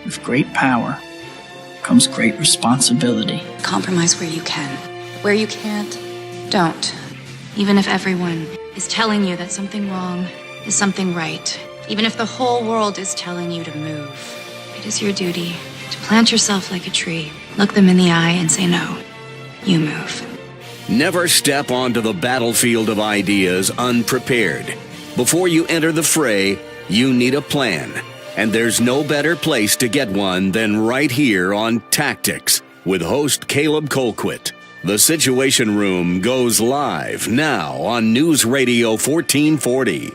With great power comes great responsibility. Compromise where you can. Where you can't, don't. Even if everyone is telling you that something wrong is something right. Even if the whole world is telling you to move. It is your duty to plant yourself like a tree. Look them in the eye and say no. You move. Never step onto the battlefield of ideas unprepared. Before you enter the fray, you need a plan. And there's no better place to get one than right here on Tactics with host Caleb Colquitt. The Situation Room goes live now on News Radio 1440.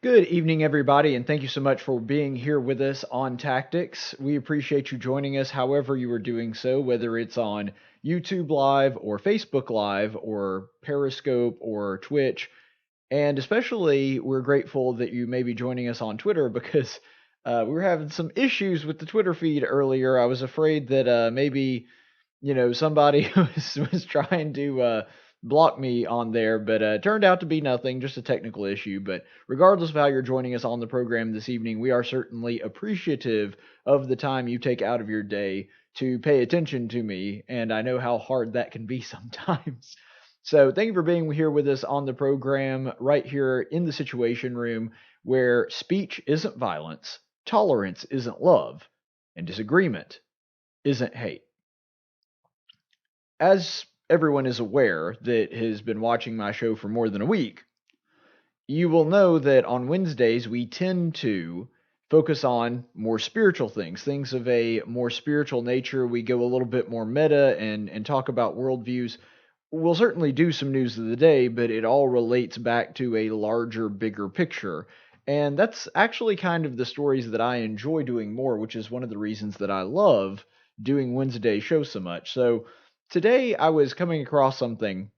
Good evening, everybody, and thank you so much for being here with us on Tactics. We appreciate you joining us however you are doing so, whether it's on YouTube Live or Facebook Live or Periscope or Twitch. And especially, we're grateful that you may be joining us on Twitter because we were having some issues with the Twitter feed earlier. I was afraid that maybe, somebody was trying to block me on there, but it turned out to be nothing, just a technical issue. But regardless of how you're joining us on the program this evening, we are certainly appreciative of the time you take out of your day to pay attention to me, and I know how hard that can be sometimes. So thank you for being here with us on the program right here in the Situation Room, where speech isn't violence, tolerance isn't love, and disagreement isn't hate. As everyone is aware that has been watching my show for more than a week, you will know that on Wednesdays we tend to focus on more spiritual things of a more spiritual nature. We go a little bit more meta and talk about worldviews. We'll certainly do some news of the day, but it all relates back to a larger, bigger picture. And that's actually kind of the stories that I enjoy doing more, which is one of the reasons that I love doing Wednesday shows so much. So today I was coming across something,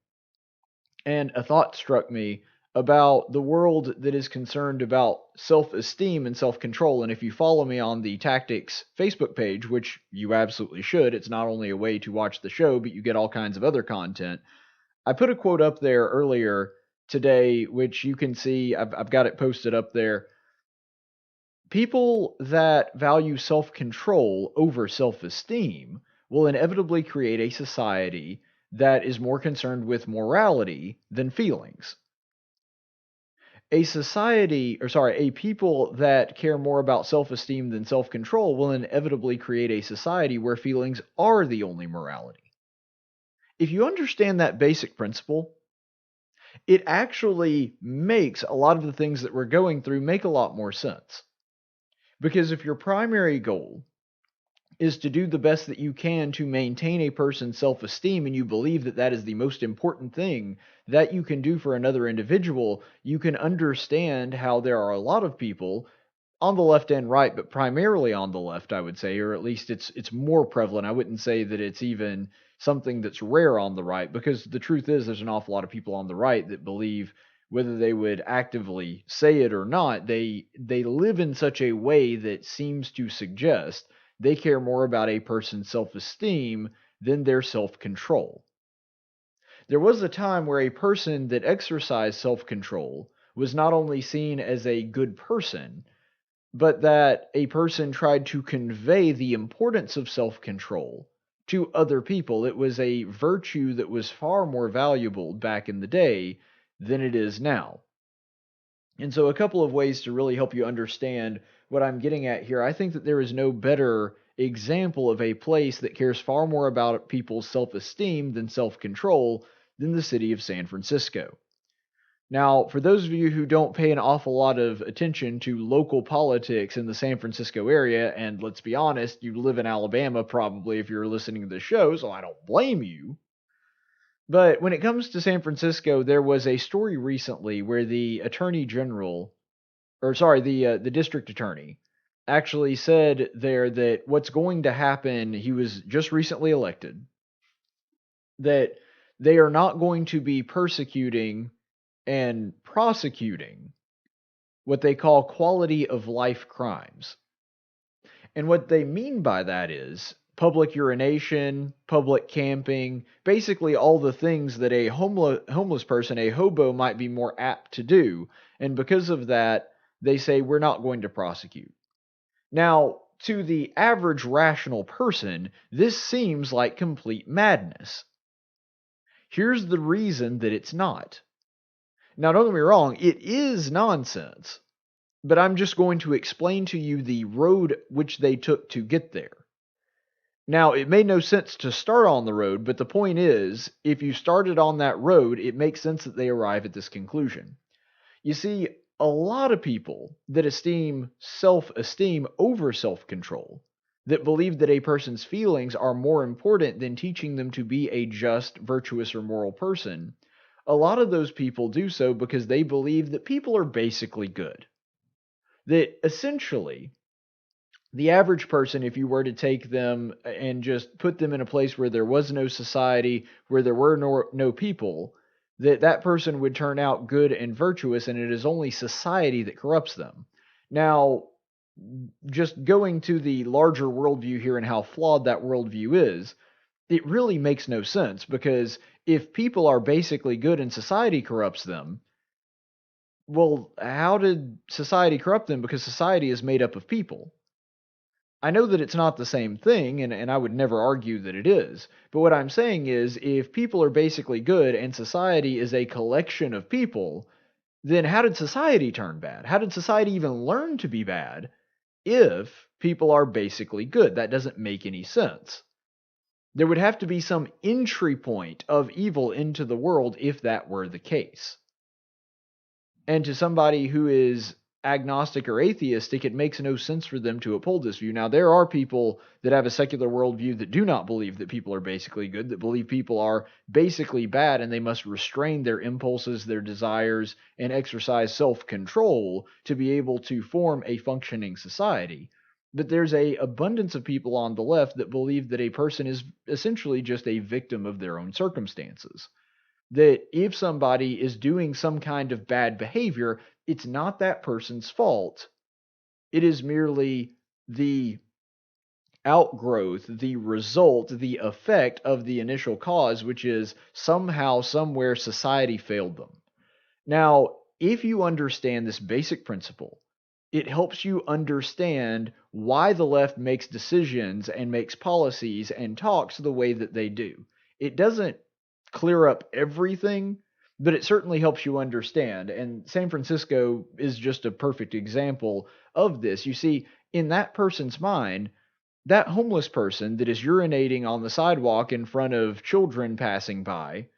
and a thought struck me about the world that is concerned about self-esteem and self-control. And if you follow me on the Tactics Facebook page, which you absolutely should, it's not only a way to watch the show, but you get all kinds of other content. I put a quote up there earlier today, which you can see, I've got it posted up there. People that value self-control over self-esteem will inevitably create a society that is more concerned with morality than feelings. A people that care more about self-esteem than self-control will inevitably create a society where feelings are the only morality. If you understand that basic principle, it actually makes a lot of the things that we're going through make a lot more sense. Because if your primary goal is to do the best that you can to maintain a person's self-esteem, and you believe that that is the most important thing that you can do for another individual, you can understand how there are a lot of people on the left and right, but primarily on the left, I would say, or at least it's more prevalent. I wouldn't say that it's even something that's rare on the right, because the truth is there's an awful lot of people on the right that believe, whether they would actively say it or not, they live in such a way that seems to suggest they care more about a person's self-esteem than their self-control. There was a time where a person that exercised self-control was not only seen as a good person, but that a person tried to convey the importance of self-control to other people. It was a virtue that was far more valuable back in the day than it is now. And so a couple of ways to really help you understand what I'm getting at here. I think that there is no better example of a place that cares far more about people's self-esteem than self-control than the city of San Francisco. Now, for those of you who don't pay an awful lot of attention to local politics in the San Francisco area, and let's be honest, you live in Alabama probably if you're listening to the show, so I don't blame you. But when it comes to San Francisco, there was a story recently where the district attorney actually said there that what's going to happen, he was just recently elected, that they are not going to be persecuting and prosecuting what they call quality of life crimes. And what they mean by that is public urination, public camping, basically all the things that a homeless person, a hobo, might be more apt to do. And because of that, they say, we're not going to prosecute. Now, to the average rational person, this seems like complete madness. Here's the reason that it's not. Now, don't get me wrong, it is nonsense, but I'm just going to explain to you the road which they took to get there. Now, it made no sense to start on the road, but the point is, if you started on that road, it makes sense that they arrive at this conclusion. You see, a lot of people that esteem self-esteem over self-control, that believe that a person's feelings are more important than teaching them to be a just, virtuous, or moral person, a lot of those people do so because they believe that people are basically good. That essentially, the average person, if you were to take them and just put them in a place where there was no society, where there were no people, that person would turn out good and virtuous, and it is only society that corrupts them. Now, just going to the larger worldview here and how flawed that worldview is, it really makes no sense, because if people are basically good and society corrupts them, well, how did society corrupt them? Because society is made up of people. I know that it's not the same thing, and I would never argue that it is. But what I'm saying is, if people are basically good and society is a collection of people, then how did society turn bad? How did society even learn to be bad if people are basically good? That doesn't make any sense. There would have to be some entry point of evil into the world if that were the case. And to somebody who is agnostic or atheistic, it makes no sense for them to uphold this view. Now, there are people that have a secular worldview that do not believe that people are basically good, that believe people are basically bad and they must restrain their impulses, their desires, and exercise self-control to be able to form a functioning society. But there's an abundance of people on the left that believe that a person is essentially just a victim of their own circumstances. That if somebody is doing some kind of bad behavior, it's not that person's fault. It is merely the outgrowth, the result, the effect of the initial cause, which is somehow, somewhere, society failed them. Now, if you understand this basic principle, it helps you understand why the left makes decisions and makes policies and talks the way that they do. It doesn't clear up everything, but it certainly helps you understand. And San Francisco is just a perfect example of this. You see, in that person's mind, that homeless person that is urinating on the sidewalk in front of children passing by,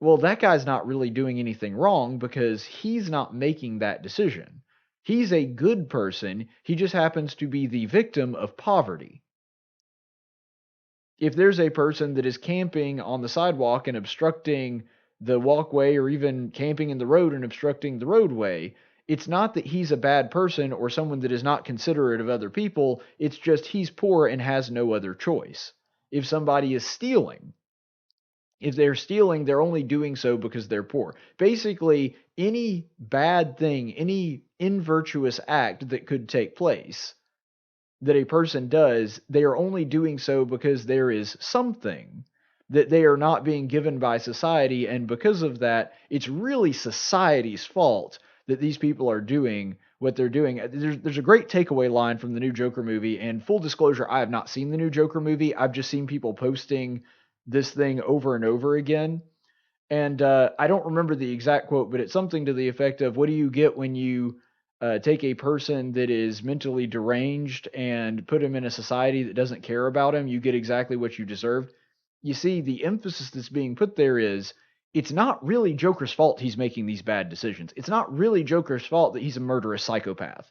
well, that guy's not really doing anything wrong because he's not making that decision. He's a good person. He just happens to be the victim of poverty. If there's a person that is camping on the sidewalk and obstructing the walkway, or even camping in the road and obstructing the roadway, it's not that he's a bad person or someone that is not considerate of other people. It's just he's poor and has no other choice. If somebody is stealing, if they're stealing, they're only doing so because they're poor. Basically, any bad thing, any invirtuous act that could take place that a person does, they are only doing so because there is something that they are not being given by society, and because of that, it's really society's fault that these people are doing what they're doing. There's a great takeaway line from the new Joker movie, and full disclosure, I have not seen the new Joker movie. I've just seen people posting this thing over and over again. And I don't remember the exact quote, but it's something to the effect of, what do you get when you take a person that is mentally deranged and put him in a society that doesn't care about him? You get exactly what you deserved. You see, the emphasis that's being put there is, it's not really Joker's fault he's making these bad decisions. It's not really Joker's fault that he's a murderous psychopath.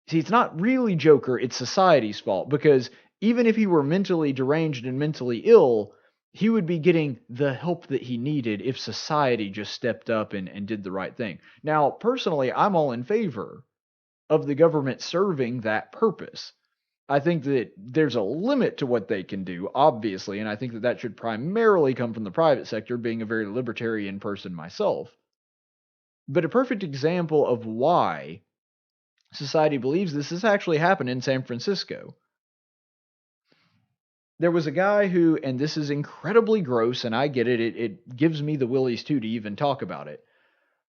See, it's not really Joker, it's society's fault, because even if he were mentally deranged and mentally ill, he would be getting the help that he needed if society just stepped up and did the right thing. Now, personally, I'm all in favor of the government serving that purpose. I think that there's a limit to what they can do, obviously, and I think that that should primarily come from the private sector, being a very libertarian person myself. But a perfect example of why society believes this actually happened in San Francisco. There was a guy who, and this is incredibly gross, and I get it, it gives me the willies too to even talk about it.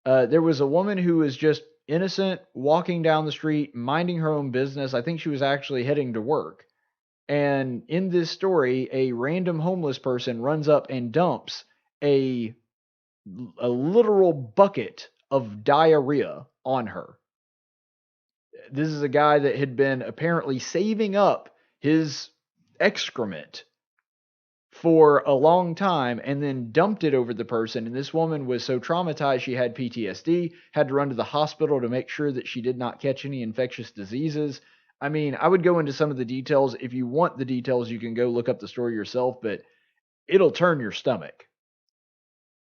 There was a woman who was just innocent, walking down the street, minding her own business. I think she was actually heading to work. And in this story, a random homeless person runs up and dumps a, a literal bucket of diarrhea on her. This is a guy that had been apparently saving up his excrement for a long time and then dumped it over the person. And this woman was so traumatized she had PTSD, had to run to the hospital to make sure that she did not catch any infectious diseases. I mean, I would go into some of the details. If you want the details, you can go look up the story yourself, but it'll turn your stomach.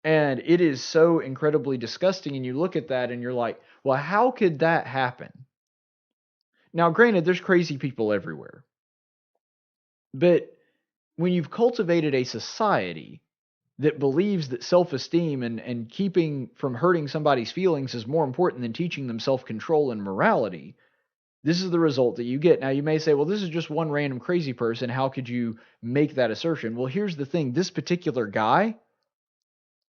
And it is so incredibly disgusting. And you look at that and you're like, well, how could that happen? Now, granted, there's crazy people everywhere. But when you've cultivated a society that believes that self-esteem and keeping from hurting somebody's feelings is more important than teaching them self-control and morality, this is the result that you get. Now, you may say, well, this is just one random crazy person. How could you make that assertion? Well, here's the thing. This particular guy,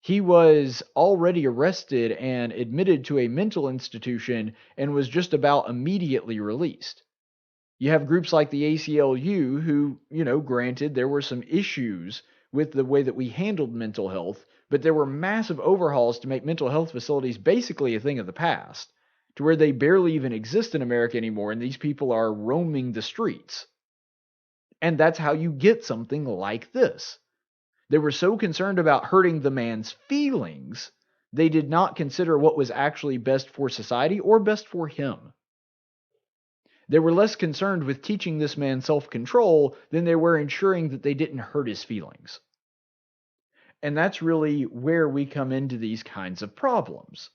he was already arrested and admitted to a mental institution and was just about immediately released. You have groups like the ACLU who, granted, there were some issues with the way that we handled mental health, but there were massive overhauls to make mental health facilities basically a thing of the past, to where they barely even exist in America anymore, and these people are roaming the streets. And that's how you get something like this. They were so concerned about hurting the man's feelings, they did not consider what was actually best for society or best for him. They were less concerned with teaching this man self-control than they were ensuring that they didn't hurt his feelings. And that's really where we come into these kinds of problems.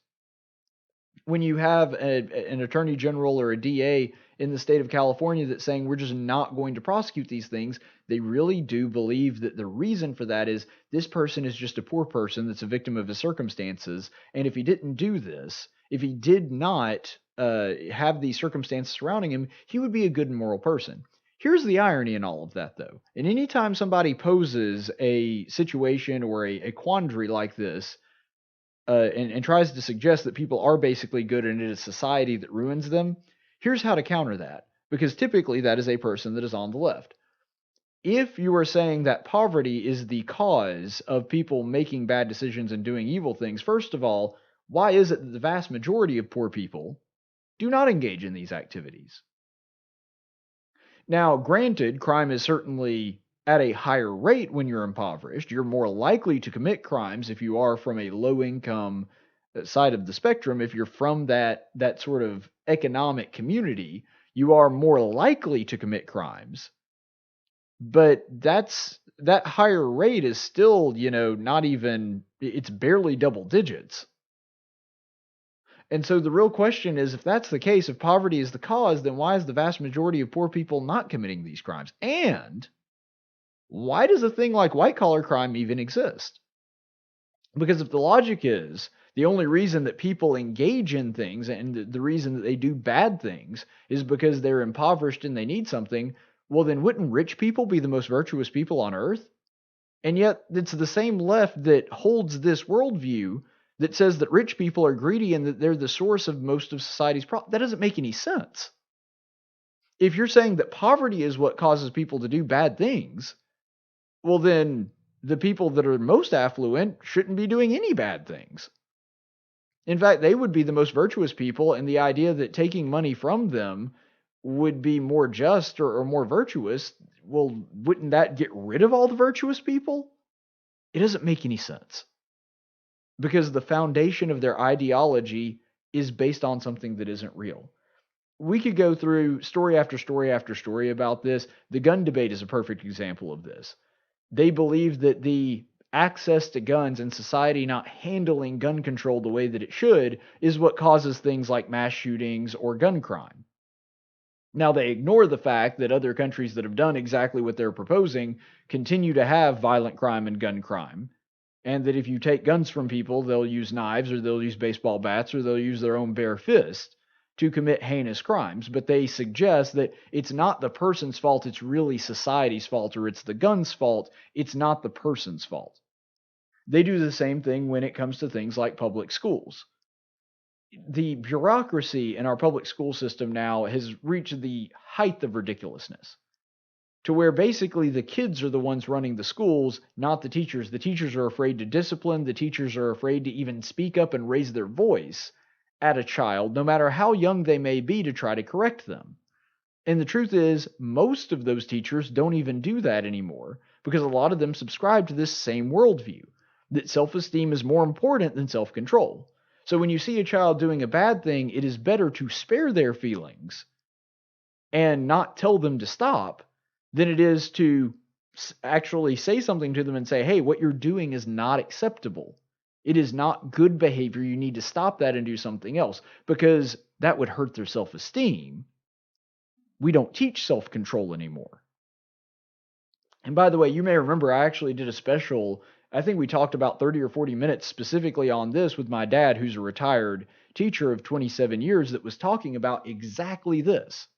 When you have an attorney general or a DA in the state of California that's saying we're just not going to prosecute these things, they really do believe that the reason for that is this person is just a poor person that's a victim of his circumstances. And if he didn't do this, if he did not have these circumstances surrounding him, he would be a good and moral person. Here's the irony in all of that, though. And anytime somebody poses a situation or a quandary like this, and tries to suggest that people are basically good and it is society that ruins them, here's how to counter that. Because typically that is a person that is on the left. If you are saying that poverty is the cause of people making bad decisions and doing evil things, first of all, why is it that the vast majority of poor people do not engage in these activities? Now, granted, crime is certainly at a higher rate when you're impoverished. You're more likely to commit crimes if you are from a low-income side of the spectrum. If you're from that sort of economic community, you are more likely to commit crimes. But that higher rate is still, not even, it's barely double digits. And so the real question is, if that's the case, if poverty is the cause, then why is the vast majority of poor people not committing these crimes? And why does a thing like white-collar crime even exist? Because if the logic is the only reason that people engage in things and the reason that they do bad things is because they're impoverished and they need something, well, then wouldn't rich people be the most virtuous people on earth? And yet it's the same left that holds this worldview that says that rich people are greedy and that they're the source of most of society's problems. That doesn't make any sense. If you're saying that poverty is what causes people to do bad things, well, then the people that are most affluent shouldn't be doing any bad things. In fact, they would be the most virtuous people, and the idea that taking money from them would be more just or more virtuous, well, wouldn't that get rid of all the virtuous people? It doesn't make any sense. Because the foundation of their ideology is based on something that isn't real. We could go through story after story after story about this. The gun debate is a perfect example of this. They believe that the access to guns and society not handling gun control the way that it should is what causes things like mass shootings or gun crime. Now, they ignore the fact that other countries that have done exactly what they're proposing continue to have violent crime and gun crime, and that if you take guns from people, they'll use knives or they'll use baseball bats or they'll use their own bare fist to commit heinous crimes. But they suggest that it's not the person's fault, it's really society's fault, or it's the gun's fault, it's not the person's fault. They do the same thing when it comes to things like public schools. the bureaucracy in our public school system now has reached the height of ridiculousness, to where basically the kids are the ones running the schools, not the teachers. The teachers are afraid to discipline. The teachers are afraid to even speak up and raise their voice at a child, no matter how young they may be, to try to correct them. And the truth is, most of those teachers don't even do that anymore, because a lot of them subscribe to this same worldview, that self-esteem is more important than self-control. So when you see a child doing a bad thing, it is better to spare their feelings and not tell them to stop than it is to actually say something to them and say, hey, what you're doing is not acceptable. It is not good behavior. You need to stop that and do something else, because that would hurt their self-esteem. We don't teach self-control anymore. And by the way, you may remember I actually did a special, I think we talked about 30 or 40 minutes specifically on this with my dad, who's a retired teacher of 27 years, that was talking about exactly this.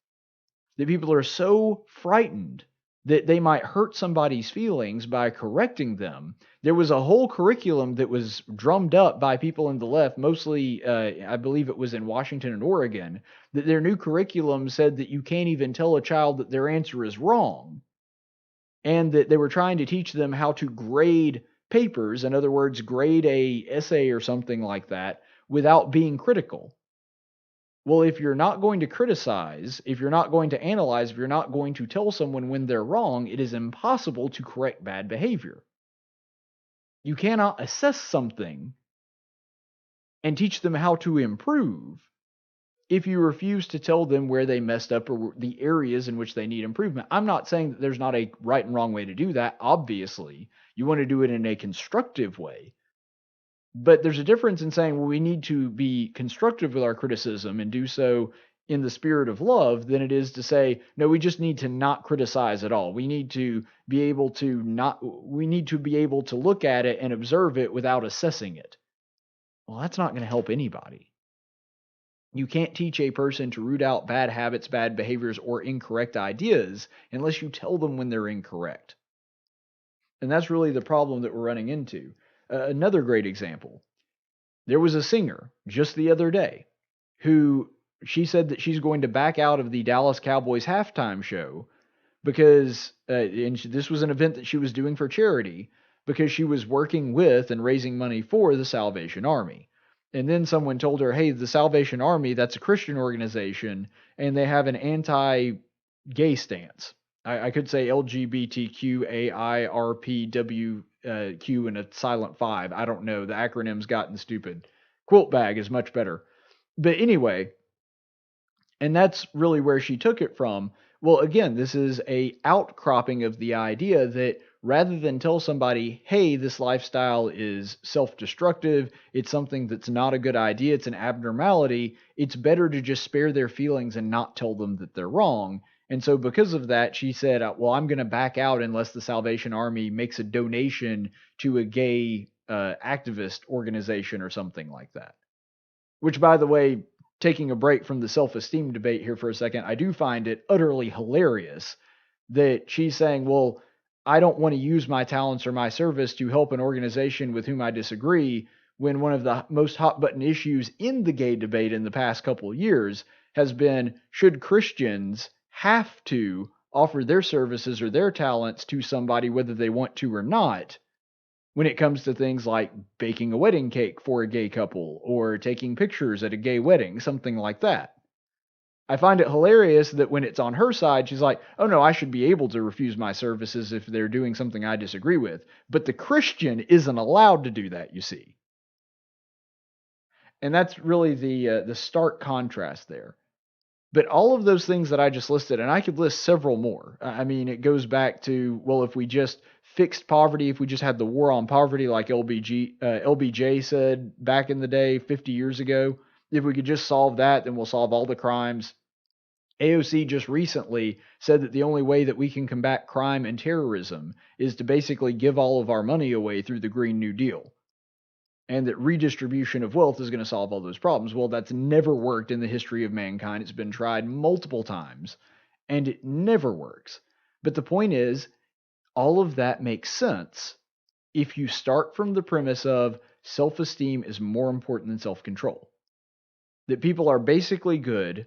That people are so frightened that they might hurt somebody's feelings by correcting them. There was a whole curriculum that was drummed up by people in the left, mostly, I believe it was in Washington and Oregon, that their new curriculum said that you can't even tell a child that their answer is wrong, and that they were trying to teach them how to grade papers, in other words, grade a essay or something like that, without being critical. Well, if you're not going to criticize, if you're not going to analyze, if you're not going to tell someone when they're wrong, it is impossible to correct bad behavior. You cannot assess something and teach them how to improve if you refuse to tell them where they messed up or the areas in which they need improvement. I'm not saying that there's not a right and wrong way to do that. Obviously, you want to do it in a constructive way. But there's a difference in saying, well, we need to be constructive with our criticism and do so in the spirit of love, than it is to say, no, we just need to not criticize at all. We need to be able to look at it and observe it without assessing it. Well, that's not going to help anybody. You can't teach a person to root out bad habits, bad behaviors, or incorrect ideas unless you tell them when they're incorrect. And that's really the problem that we're running into. Another great example. There was a singer just the other day who she said that she's going to back out of the Dallas Cowboys halftime show because this was an event that she was doing for charity, because she was working with and raising money for the Salvation Army. And then someone told her, hey, the Salvation Army, that's a Christian organization, and they have an anti-gay stance. I could say LGBTQAIRPWQ and a silent 5. I don't know. The acronym's gotten stupid. Quilt bag is much better. But anyway, and that's really where she took it from. Well, again, this is a outcropping of the idea that rather than tell somebody, hey, this lifestyle is self-destructive, it's something that's not a good idea, it's an abnormality, it's better to just spare their feelings and not tell them that they're wrong. And so because of that, she said, well, I'm going to back out unless the Salvation Army makes a donation to a gay activist organization or something like that. Which, by the way, taking a break from the self-esteem debate here for a second, I do find it utterly hilarious that she's saying, well, I don't want to use my talents or my service to help an organization with whom I disagree, when one of the most hot-button issues in the gay debate in the past couple of years has been, should Christians have to offer their services or their talents to somebody whether they want to or not, when it comes to things like baking a wedding cake for a gay couple or taking pictures at a gay wedding, something like that. I find it hilarious that when it's on her side, she's like, oh no, I should be able to refuse my services if they're doing something I disagree with. But the Christian isn't allowed to do that, you see. And that's really the stark contrast there. But all of those things that I just listed, and I could list several more. I mean, it goes back to, well, if we just fixed poverty, if we just had the war on poverty like LBJ said back in the day, 50 years ago, if we could just solve that, then we'll solve all the crimes. AOC just recently said that the only way that we can combat crime and terrorism is to basically give all of our money away through the Green New Deal, and that redistribution of wealth is going to solve all those problems. Well, that's never worked in the history of mankind. It's been tried multiple times, and it never works. But the point is, all of that makes sense if you start from the premise of self-esteem is more important than self-control. that people are basically good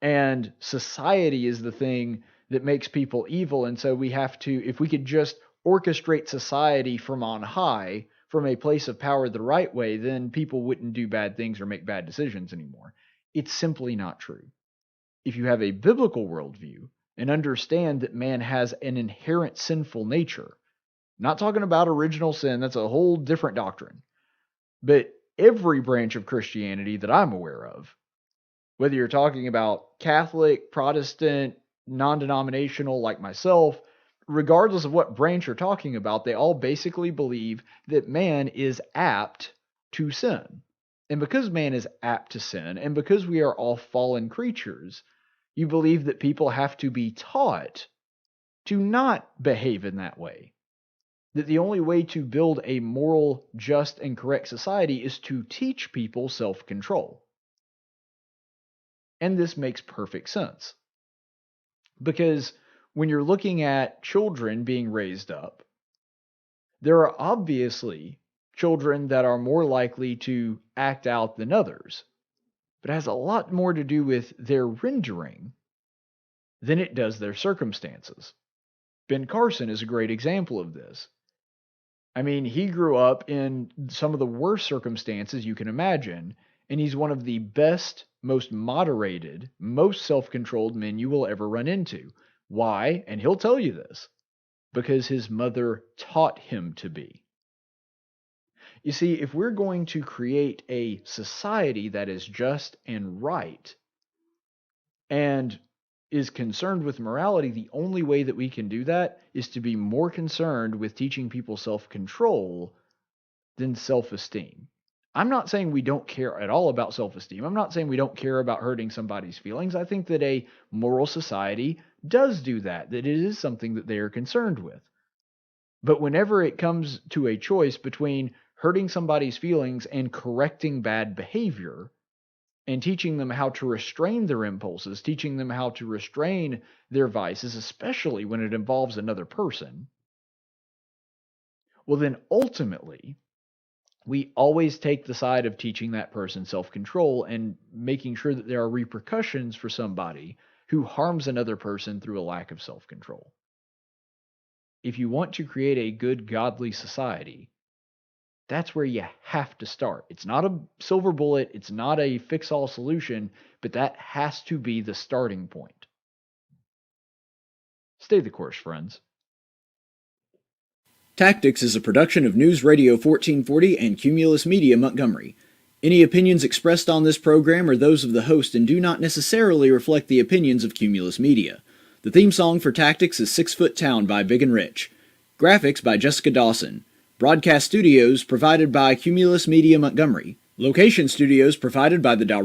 and society is the thing that makes people evil. And so we have to, if we could just orchestrate society from on high, from a place of power the right way, then people wouldn't do bad things or make bad decisions anymore. It's simply not true. If you have a biblical worldview and understand that man has an inherent sinful nature, not talking about original sin, that's a whole different doctrine, but every branch of Christianity that I'm aware of, whether you're talking about Catholic, Protestant, non-denominational like myself, regardless of what branch you're talking about, they all basically believe that man is apt to sin. And because man is apt to sin, and because we are all fallen creatures, you believe that people have to be taught to not behave in that way. That the only way to build a moral, just, and correct society is to teach people self-control. And this makes perfect sense. Because when you're looking at children being raised up, there are obviously children that are more likely to act out than others. But it has a lot more to do with their rendering than it does their circumstances. Ben Carson is a great example of this. I mean, he grew up in some of the worst circumstances you can imagine, and he's one of the best, most moderated, most self-controlled men you will ever run into. Why? And he'll tell you this. Because his mother taught him to be. You see, if we're going to create a society that is just and right, and is concerned with morality, the only way that we can do that is to be more concerned with teaching people self-control than self-esteem. I'm not saying we don't care at all about self-esteem. I'm not saying we don't care about hurting somebody's feelings. I think that a moral society does do that, that it is something that they are concerned with. But whenever it comes to a choice between hurting somebody's feelings and correcting bad behavior, and teaching them how to restrain their impulses, teaching them how to restrain their vices, especially when it involves another person, well then ultimately, we always take the side of teaching that person self-control and making sure that there are repercussions for somebody who harms another person through a lack of self-control. If you want to create a good, godly society, that's where you have to start. It's not a silver bullet. It's not a fix-all solution, but that has to be the starting point. Stay the course, friends. Tactics is a production of News Radio 1440 and Cumulus Media Montgomery. Any opinions expressed on this program are those of the host and do not necessarily reflect the opinions of Cumulus Media. The theme song for Tactics is 6 Foot Town by Big and Rich. Graphics by Jessica Dawson. Broadcast studios provided by Cumulus Media Montgomery. Location studios provided by the